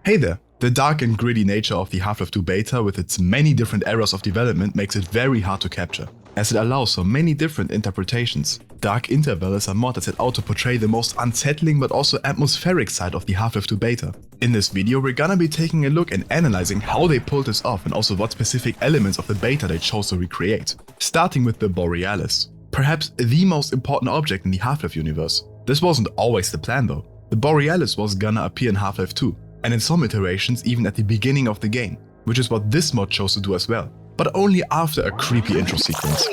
Hey there! The dark and gritty nature of the Half-Life 2 beta with its many different eras of development makes it very hard to capture, as it allows for many different interpretations. Dark Interval is a mod that set out to portray the most unsettling but also atmospheric side of the Half-Life 2 beta. In this video we're gonna be taking a look and analyzing how they pulled this off and also what specific elements of the beta they chose to recreate. Starting with the Borealis. Perhaps the most important object in the Half-Life universe. This wasn't always the plan though. The Borealis was gonna appear in Half-Life 2. And in some iterations even at the beginning of the game, which is what this mod chose to do as well, but only after a creepy intro sequence.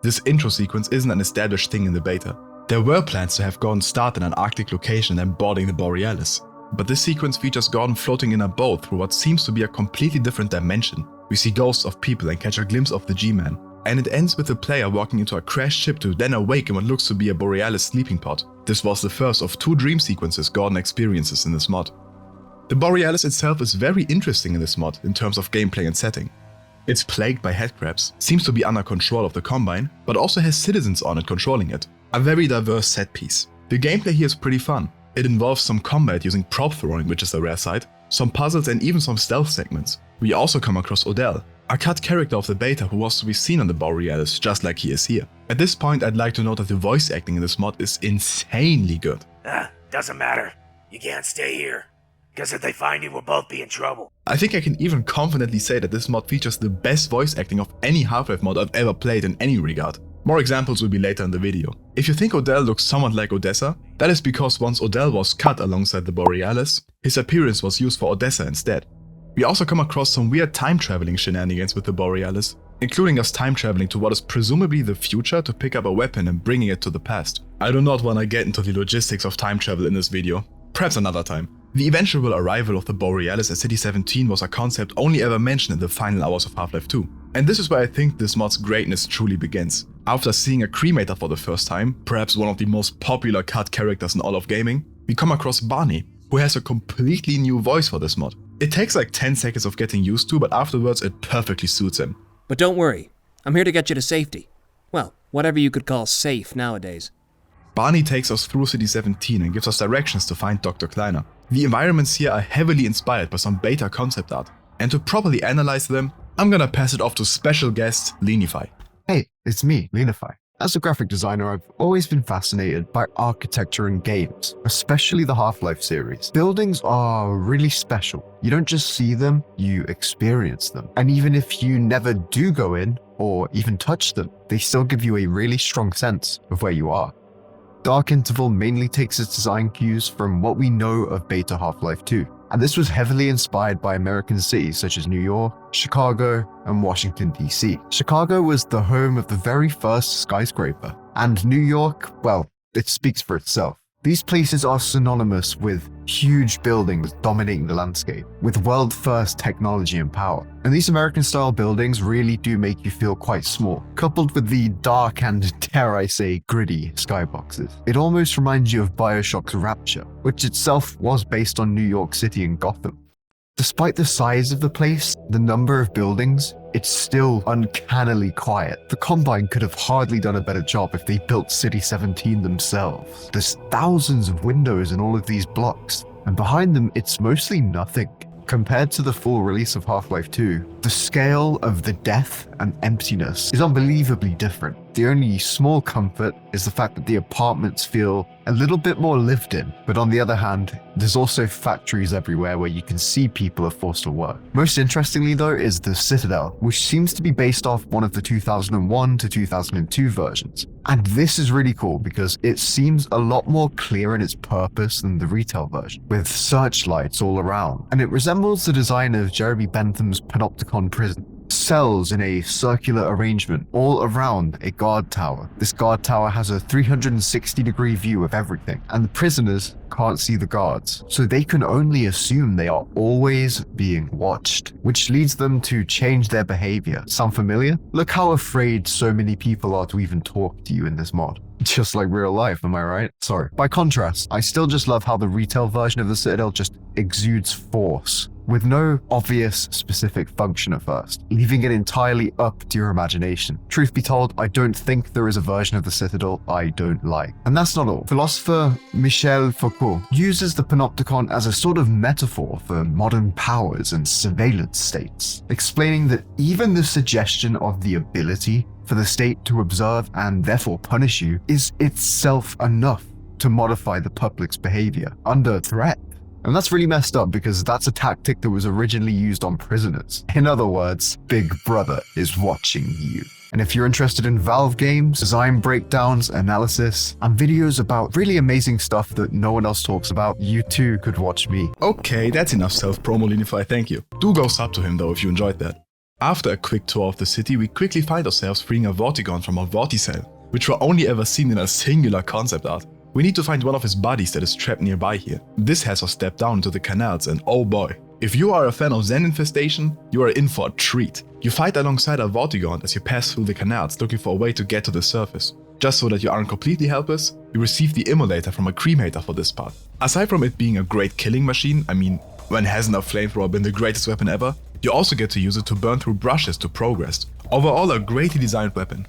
This intro sequence isn't an established thing in the beta. There were plans to have Gordon start in an Arctic location and boarding the Borealis, but this sequence features Gordon floating in a boat through what seems to be a completely different dimension. We see ghosts of people and catch a glimpse of the G-Man, and it ends with the player walking into a crashed ship to then awake in what looks to be a Borealis sleeping pod. This was the first of two dream sequences Gordon experiences in this mod. The Borealis itself is very interesting in this mod in terms of gameplay and setting. It's plagued by headcrabs, seems to be under control of the Combine, but also has citizens on it controlling it. A very diverse set piece. The gameplay here is pretty fun. It involves some combat using prop throwing, which is a rare sight, some puzzles and even some stealth segments. We also come across Odell, a cut character of the beta who was to be seen on the Borealis just like he is here. At this point I'd like to note that the voice acting in this mod is insanely good. Doesn't matter. You can't stay here. Because if they find you, we'll both be in trouble. I think I can even confidently say that this mod features the best voice acting of any Half-Life mod I've ever played in any regard. More examples will be later in the video. If you think Odell looks somewhat like Odessa, that is because once Odell was cut alongside the Borealis, his appearance was used for Odessa instead. We also come across some weird time traveling shenanigans with the Borealis, including us time traveling to what is presumably the future to pick up a weapon and bringing it to the past. I do not want to get into the logistics of time travel in this video, perhaps another time. The eventual arrival of the Borealis at City 17 was a concept only ever mentioned in the final hours of Half-Life 2. And this is where I think this mod's greatness truly begins. After seeing a cremator for the first time, perhaps one of the most popular cut characters in all of gaming, we come across Barney, who has a completely new voice for this mod. It takes like 10 seconds of getting used to, but afterwards it perfectly suits him. But don't worry, I'm here to get you to safety. Well, whatever you could call safe nowadays. Barney takes us through City 17 and gives us directions to find Dr. Kleiner. The environments here are heavily inspired by some beta concept art, and to properly analyze them, I'm gonna pass it off to special guest Lenify. Hey, it's me, Lenify. As a graphic designer, I've always been fascinated by architecture in games, especially the Half-Life series. Buildings are really special. You don't just see them, you experience them. And even if you never do go in, or even touch them, they still give you a really strong sense of where you are. Dark Interval mainly takes its design cues from what we know of beta Half-Life 2, and this was heavily inspired by American cities such as New York, Chicago, and Washington DC. Chicago was the home of the very first skyscraper, and New York, well, it speaks for itself. These places are synonymous with huge buildings dominating the landscape, with world-first technology and power. And these American-style buildings really do make you feel quite small, coupled with the dark and, dare I say, gritty skyboxes. It almost reminds you of BioShock's Rapture, which itself was based on New York City and Gotham. Despite the size of the place, the number of buildings, it's still uncannily quiet. The Combine could have hardly done a better job if they built City 17 themselves. There's thousands of windows in all of these blocks, and behind them it's mostly nothing. Compared to the full release of Half-Life 2, the scale of the death and emptiness is unbelievably different. The only small comfort is the fact that the apartments feel a little bit more lived in, but on the other hand, there's also factories everywhere where you can see people are forced to work. Most interestingly though is the Citadel, which seems to be based off one of the 2001 to 2002 versions. And this is really cool because it seems a lot more clear in its purpose than the retail version, with searchlights all around. And it resembles the design of Jeremy Bentham's Panopticon prison. Cells in a circular arrangement all around a guard tower. This guard tower has a 360-degree view of everything, and the prisoners can't see the guards, so they can only assume they are always being watched, which leads them to change their behavior. Sound familiar? Look how afraid so many people are to even talk to you in this mod. Just like real life, am I right? Sorry. By contrast, I still just love how the retail version of the Citadel just exudes force. with no obvious specific function at first, leaving it entirely up to your imagination. Truth be told, I don't think there is a version of the Citadel I don't like. And that's not all. Philosopher Michel Foucault uses the panopticon as a sort of metaphor for modern powers and surveillance states, explaining that even the suggestion of the ability for the state to observe and therefore punish you is itself enough to modify the public's behavior under threat. And that's really messed up because that's a tactic that was originally used on prisoners. In other words, Big Brother is watching you. And if you're interested in Valve games, design breakdowns, analysis, and videos about really amazing stuff that no one else talks about, you too could watch me. Okay, that's enough self-promo, Linify, thank you. Do go sub to him though if you enjoyed that. After a quick tour of the city, we quickly find ourselves freeing a Vortigon from our Vorticell, which were only ever seen in a singular concept art. We need to find one of his buddies that is trapped nearby here. This has us step down into the canals, and oh boy. If you are a fan of Zen Infestation, you are in for a treat. You fight alongside a Vortigon as you pass through the canals looking for a way to get to the surface. Just so that you aren't completely helpless, you receive the Immolator from a Cremator for this part. Aside from it being a great killing machine, I mean, when hasn't a flamethrower been the greatest weapon ever? You also get to use it to burn through brushes to progress. Overall a greatly designed weapon.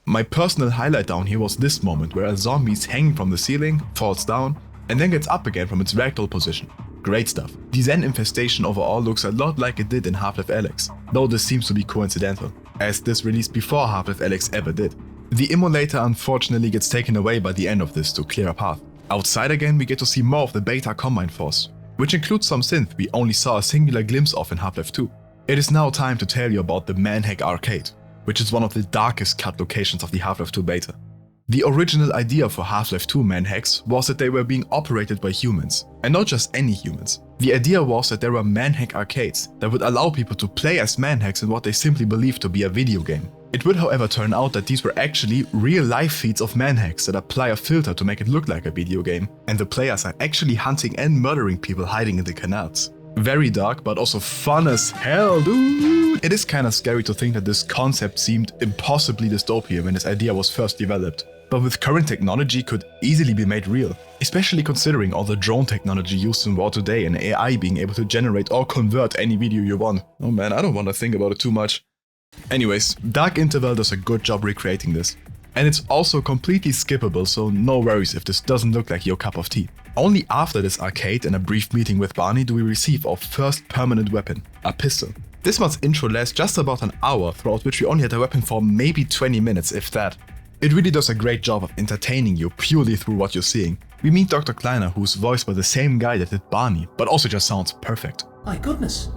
My personal highlight down here was this moment where a zombie is hanging from the ceiling, falls down, and then gets up again from its ragdoll position. Great stuff. The Zen Infestation overall looks a lot like it did in Half-Life Alyx, though this seems to be coincidental, as this released before Half-Life Alyx ever did. The Immolator unfortunately gets taken away by the end of this to clear a path. Outside again we get to see more of the Beta Combine Force, which includes some synth we only saw a singular glimpse of in Half-Life 2. It is now time to tell you about the Manhack arcade, which is one of the darkest cut locations of the Half-Life 2 beta. The original idea for Half-Life 2 Manhacks was that they were being operated by humans, and not just any humans. The idea was that there were Manhack arcades that would allow people to play as Manhacks in what they simply believed to be a video game. It would however turn out that these were actually real-life feeds of Manhacks that apply a filter to make it look like a video game, and the players are actually hunting and murdering people hiding in the canals. Very dark, but also fun as hell, dude! It is kinda scary to think that this concept seemed impossibly dystopian when this idea was first developed, but with current technology could easily be made real, especially considering all the drone technology used in war today and AI being able to generate or convert any video you want. Oh man, I don't wanna think about it too much. Anyways, Dark Interval does a good job recreating this. And it's also completely skippable, so no worries if this doesn't look like your cup of tea. Only after this arcade and a brief meeting with Barney do we receive our first permanent weapon, a pistol. This mod's intro lasts just about an hour, throughout which we only had a weapon for maybe 20 minutes, if that. It really does a great job of entertaining you purely through what you're seeing. We meet Dr. Kleiner, who's voiced by the same guy that did Barney, but also just sounds perfect. My goodness,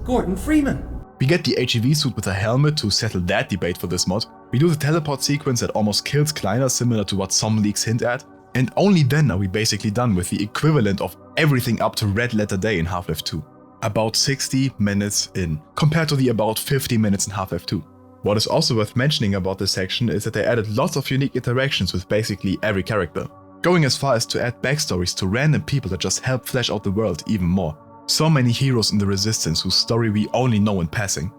Gordon Freeman. We get the HEV suit with a helmet to settle that debate for this mod. We do the teleport sequence that almost kills Kleiner, similar to what some leaks hint at. And only then are we basically done with the equivalent of everything up to Red Letter Day in Half-Life 2. About 60 minutes in, compared to the about 50 minutes in Half-Life 2. What is also worth mentioning about this section is that they added lots of unique interactions with basically every character, going as far as to add backstories to random people that just help flesh out the world even more. So many heroes in the Resistance whose story we only know in passing.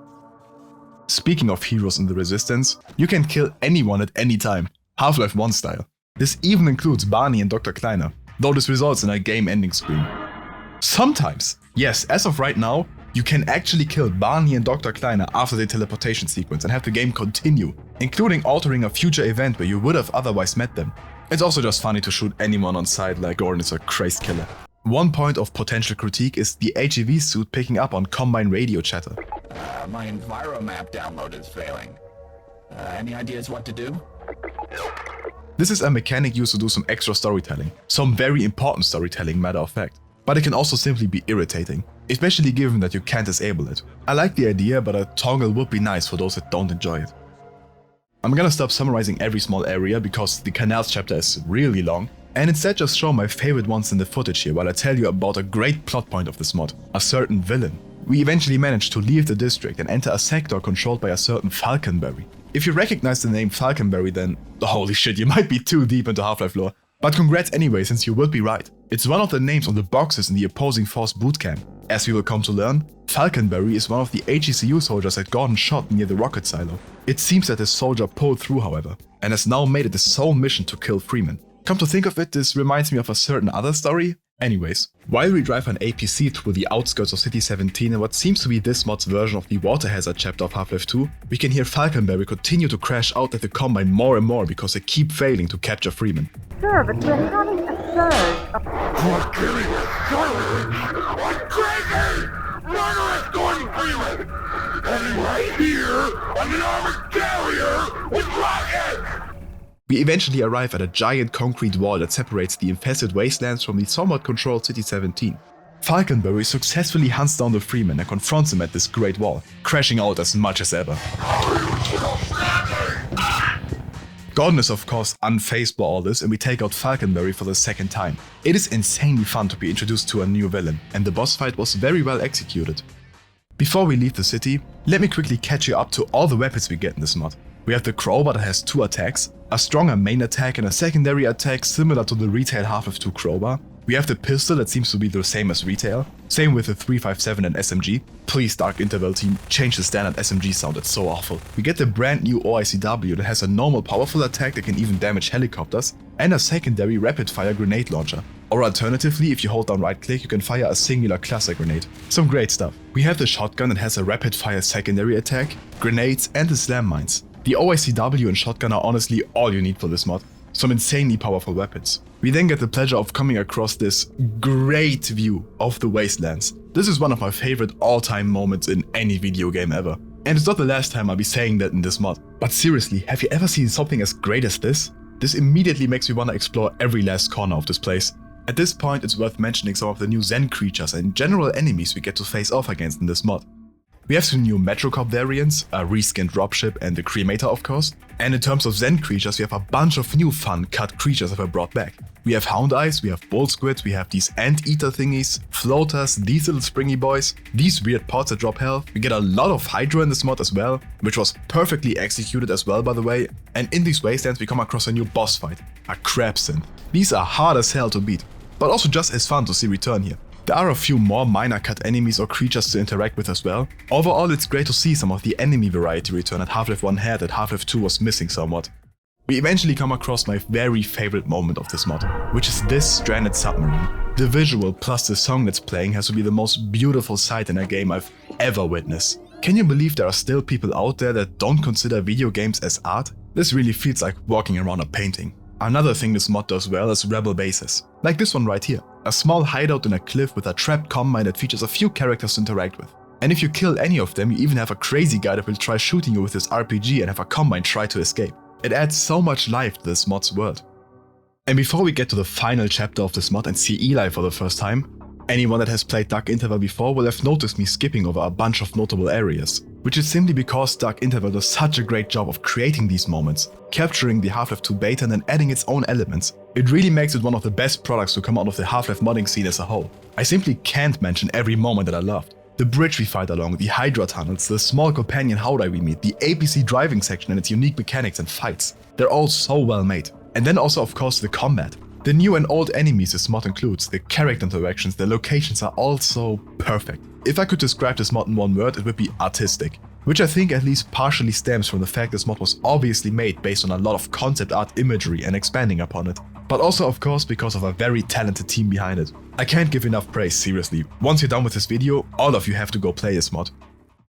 Speaking of heroes in the Resistance, you can kill anyone at any time, Half-Life 1 style. This even includes Barney and Dr. Kleiner, though this results in a game-ending screen. Sometimes, yes, as of right now, you can actually kill Barney and Dr. Kleiner after the teleportation sequence and have the game continue, including altering a future event where you would have otherwise met them. It's also just funny to shoot anyone on sight like Gordon is a crazed killer. One point of potential critique is the HEV suit picking up on Combine radio chatter. My EnviroMap download is failing. Any ideas what to do? This is a mechanic used to do some extra storytelling, some very important storytelling, matter of fact. But it can also simply be irritating, especially given that you can't disable it. I like the idea, but a toggle would be nice for those that don't enjoy it. I'm gonna stop summarizing every small area because the Canals chapter is really long, and instead just show my favorite ones in the footage here while I tell you about a great plot point of this mod, a certain villain. We eventually manage to leave the district and enter a sector controlled by a certain Falconberry. If you recognize the name Falconberry, then holy shit, you might be too deep into Half-Life lore. But congrats anyway, since you would be right. It's one of the names on the boxes in the opposing force bootcamp. As we will come to learn, Falconberry is one of the HECU soldiers that Gordon shot near the rocket silo. It seems that this soldier pulled through, however, and has now made it his sole mission to kill Freeman. Come to think of it, this reminds me of a certain other story. Anyways, while we drive an APC through the outskirts of City 17 in what seems to be this mod's version of the water hazard chapter of Half-Life 2, we can hear Falconberry continue to crash out at the Combine more and more because they keep failing to capture Freeman. Sure, but we're having a surge of... You're killing us! I'm crazy! Murderous Gordon Freeman! And right here, I'm an armored carrier with rockets! We eventually arrive at a giant concrete wall that separates the infested Wastelands from the somewhat controlled City 17. Falconberry successfully hunts down the Freeman and confronts him at this great wall, crashing out as much as ever. Gordon is of course unfazed by all this, and we take out Falconberry for the second time. It is insanely fun to be introduced to a new villain, and the boss fight was very well executed. Before we leave the city, let me quickly catch you up to all the weapons we get in this mod. We have the crowbar that has 2 attacks, a stronger main attack and a secondary attack similar to the retail Half-Life 2 crowbar. We have the pistol that seems to be the same as retail, same with the 357 and SMG. Please Dark Interval team, change the standard SMG sound, it's so awful. We get the brand new OICW that has a normal powerful attack that can even damage helicopters, and a secondary rapid fire grenade launcher. Or alternatively, if you hold down right click, you can fire a singular cluster grenade. Some great stuff. We have the shotgun that has a rapid fire secondary attack, grenades and the slam mines. The OICW and shotgun are honestly all you need for this mod. Some insanely powerful weapons. We then get the pleasure of coming across this great view of the Wastelands. This is one of my favorite all-time moments in any video game ever. And it's not the last time I'll be saying that in this mod. But seriously, have you ever seen something as great as this? This immediately makes me want to explore every last corner of this place. At this point, it's worth mentioning some of the new Zen creatures and general enemies we get to face off against in this mod. We have some new Metrocop variants, a reskinned dropship and the Cremator of course. And in terms of Zen creatures, we have a bunch of new fun cut creatures that were brought back. We have Hound Eyes, we have Bull Squids, we have these Anteater thingies, Floaters, these little springy boys, these weird pods that drop health. We get a lot of Hydra in this mod as well, which was perfectly executed as well by the way. And in these Wastelands we come across a new boss fight, a Crab Synth. These are hard as hell to beat, but also just as fun to see return here. There are a few more minor cut enemies or creatures to interact with as well. Overall, it's great to see some of the enemy variety return that Half-Life 1 had that Half-Life 2 was missing somewhat. We eventually come across my very favorite moment of this mod, which is this stranded submarine. The visual plus the song that's playing has to be the most beautiful sight in a game I've ever witnessed. Can you believe there are still people out there that don't consider video games as art? This really feels like walking around a painting. Another thing this mod does well is rebel bases, like this one right here. A small hideout in a cliff with a trapped combine that features a few characters to interact with. And if you kill any of them, you even have a crazy guy that will try shooting you with his RPG and have a combine try to escape. It adds so much life to this mod's world. And before we get to the final chapter of this mod and see Eli for the first time, anyone that has played Dark Interval before will have noticed me skipping over a bunch of notable areas, which is simply because Dark Interval does such a great job of creating these moments, capturing the Half-Life 2 beta and then adding its own elements. It really makes it one of the best products to come out of the Half-Life modding scene as a whole. I simply can't mention every moment that I loved. The bridge we fight along, the Hydra tunnels, the small companion Howdai we meet, the APC driving section and its unique mechanics and fights. They're all so well made. And then also of course the combat. The new and old enemies this mod includes, the character interactions, the locations are all so perfect. If I could describe this mod in one word, it would be artistic. Which I think at least partially stems from the fact this mod was obviously made based on a lot of concept art imagery and expanding upon it. But also of course because of a very talented team behind it. I can't give enough praise, seriously. Once you're done with this video, all of you have to go play this mod.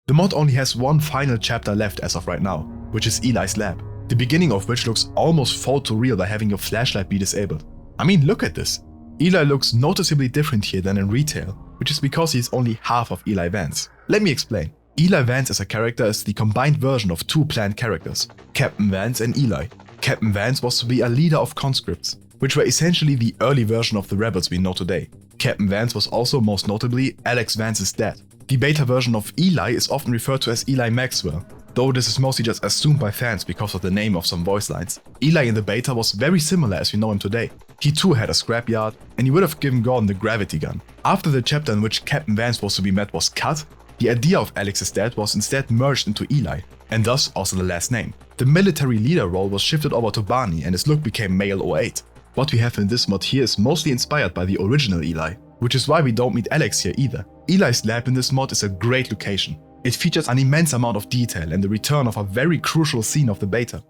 The mod only has one final chapter left as of right now, which is Eli's lab. The beginning of which looks almost photoreal by having your flashlight be disabled. I mean, look at this. Eli looks noticeably different here than in retail, which is because he's only half of Eli Vance. Let me explain. Eli Vance as a character is the combined version of two planned characters, Captain Vance and Eli. Captain Vance was to be a leader of conscripts, which were essentially the early version of the rebels we know today. Captain Vance was also most notably Alex Vance's dad. The beta version of Eli is often referred to as Eli Maxwell, though this is mostly just assumed by fans because of the name of some voice lines. Eli in the beta was very similar as we know him today. He too had a scrapyard, and he would have given Gordon the gravity gun. After the chapter in which Captain Vance was to be met was cut, the idea of Alex's dad was instead merged into Eli, and thus also the last name. The military leader role was shifted over to Barney and his look became male 08. What we have in this mod here is mostly inspired by the original Eli, which is why we don't meet Alex here either. Eli's lab in this mod is a great location. It features an immense amount of detail and the return of a very crucial scene of the beta.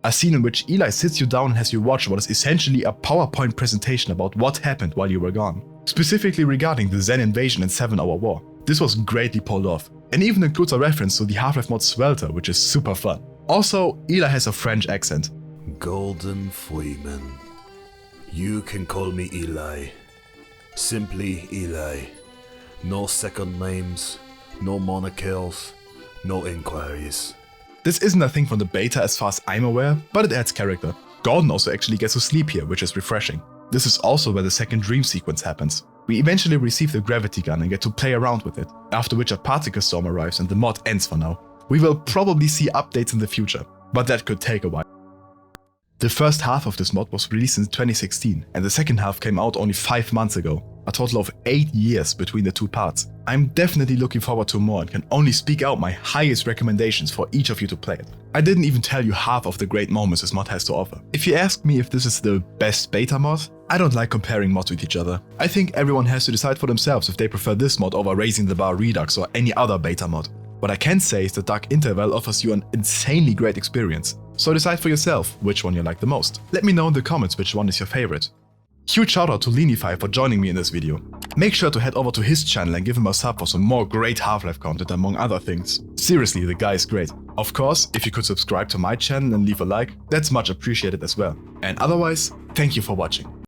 A scene in which Eli sits you down and has you watch what is essentially a PowerPoint presentation about what happened while you were gone. specifically regarding the Zen invasion and 7-hour war. This was greatly pulled off, and even includes a reference to the Half-Life mod Swelter, which is super fun. Also, Eli has a French accent. Golden Freeman. You can call me Eli. Simply Eli. No second names, no monikers, no inquiries. This isn't a thing from the beta as far as I'm aware, but it adds character. Gordon also actually gets to sleep here, which is refreshing. This is also where the second dream sequence happens. We eventually receive the gravity gun and get to play around with it, after which a particle storm arrives and the mod ends for now. We will probably see updates in the future, but that could take a while. The first half of this mod was released in 2016, and the second half came out only 5 months ago. A total of 8 years between the two parts. I'm definitely looking forward to more and can only speak out my highest recommendations for each of you to play it. I didn't even tell you half of the great moments this mod has to offer. If you ask me if this is the best beta mod, I don't like comparing mods with each other. I think everyone has to decide for themselves if they prefer this mod over Raising the Bar Redux or any other beta mod. What I can say is that Dark Interval offers you an insanely great experience. So decide for yourself which one you like the most. Let me know in the comments which one is your favorite. Huge shout out to Leanify for joining me in this video. Make sure to head over to his channel and give him a sub for some more great Half-Life content among other things. Seriously, the guy is great. Of course, if you could subscribe to my channel and leave a like, that's much appreciated as well. And otherwise, thank you for watching.